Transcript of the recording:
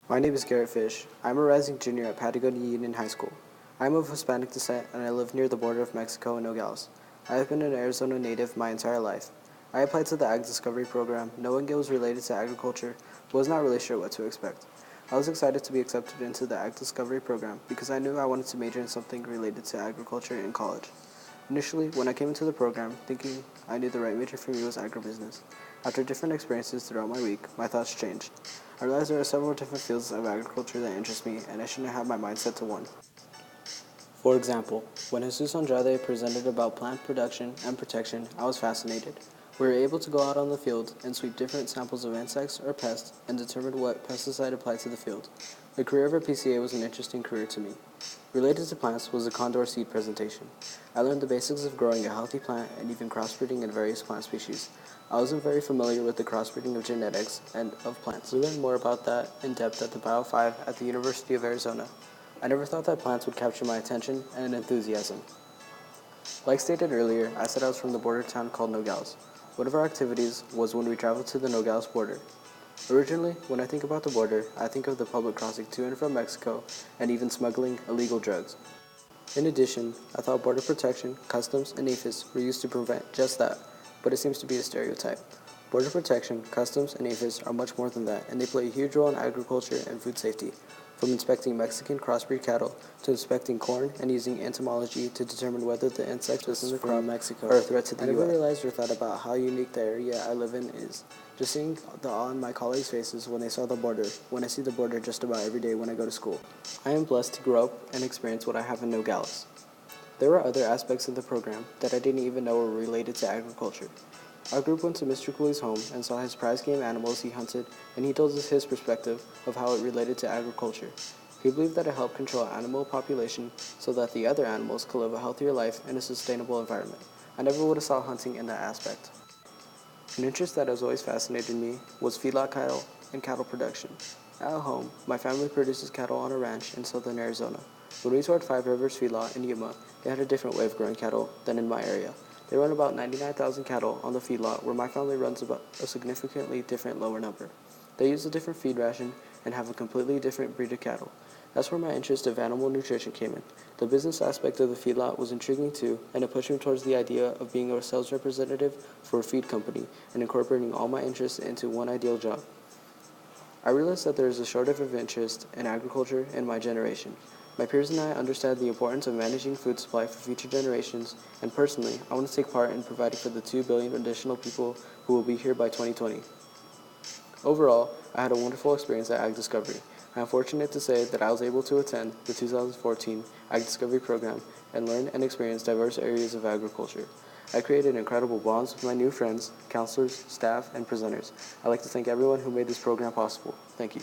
My name is Garrett Fish. I'm a rising junior at Patagonia Union High School. I'm of Hispanic descent and I live near the border of Mexico and Nogales. I have been an Arizona native my entire life. I applied to the Ag Discovery program knowing it was related to agriculture, but was not really sure what to expect. I was excited to be accepted into the Ag Discovery program because I knew I wanted to major in something related to agriculture in college. Initially, when I came into the program, thinking I knew the right major for me was agribusiness. After different experiences throughout my week, my thoughts changed. I realized there are several different fields of agriculture that interest me, and I shouldn't have my mind set to one. For example, when Jesus Andrade presented about plant production and protection, I was fascinated. We were able to go out on the field and sweep different samples of insects or pests and determine what pesticide applied to the field. The career of a PCA was an interesting career to me. Related to plants was the condor seed presentation. I learned the basics of growing a healthy plant and even crossbreeding in various plant species. I wasn't very familiar with the crossbreeding of genetics and of plants. We learned more about that in depth at the Bio 5 at the University of Arizona. I never thought that plants would capture my attention and enthusiasm. Like stated earlier, I said I was from the border town called Nogales. One of our activities was when we traveled to the Nogales border. Originally, when I think about the border, I think of the public crossing to and from Mexico and even smuggling illegal drugs. In addition, I thought border protection, customs, and APHIS were used to prevent just that, but it seems to be a stereotype. Border protection, customs, and APHIS are much more than that, and they play a huge role in agriculture and food safety. From inspecting Mexican crossbreed cattle to inspecting corn and using entomology to determine whether the insects within the crop Mexico are a threat to the U.S. I never realized or thought about how unique the area I live in is. Just seeing the awe on my colleagues' faces when they saw the border, when I see the border just about every day when I go to school. I am blessed to grow up and experience what I have in Nogales. There were other aspects of the program that I didn't even know were related to agriculture. Our group went to Mr. Cooley's home and saw his prize game animals he hunted, and he told us his perspective of how it related to agriculture. He believed that it helped control animal population so that the other animals could live a healthier life in a sustainable environment. I never would have saw hunting in that aspect. An interest that has always fascinated me was feedlot cattle and cattle production. At home, my family produces cattle on a ranch in southern Arizona. When we toured Five Rivers Feedlot in Yuma, they had a different way of growing cattle than in my area. They run about 99,000 cattle on the feedlot, where my family runs about a significantly different lower number. They use a different feed ration and have a completely different breed of cattle. That's where my interest of animal nutrition came in. The business aspect of the feedlot was intriguing too, and it pushed me towards the idea of being a sales representative for a feed company and incorporating all my interests into one ideal job. I realized that there is a shortage of interest in agriculture in my generation. My peers and I understand the importance of managing food supply for future generations, and personally, I want to take part in providing for the 2 billion additional people who will be here by 2020. Overall, I had a wonderful experience at Ag Discovery. I am fortunate to say that I was able to attend the 2014 Ag Discovery program and learn and experience diverse areas of agriculture. I created incredible bonds with my new friends, counselors, staff, and presenters. I'd like to thank everyone who made this program possible. Thank you.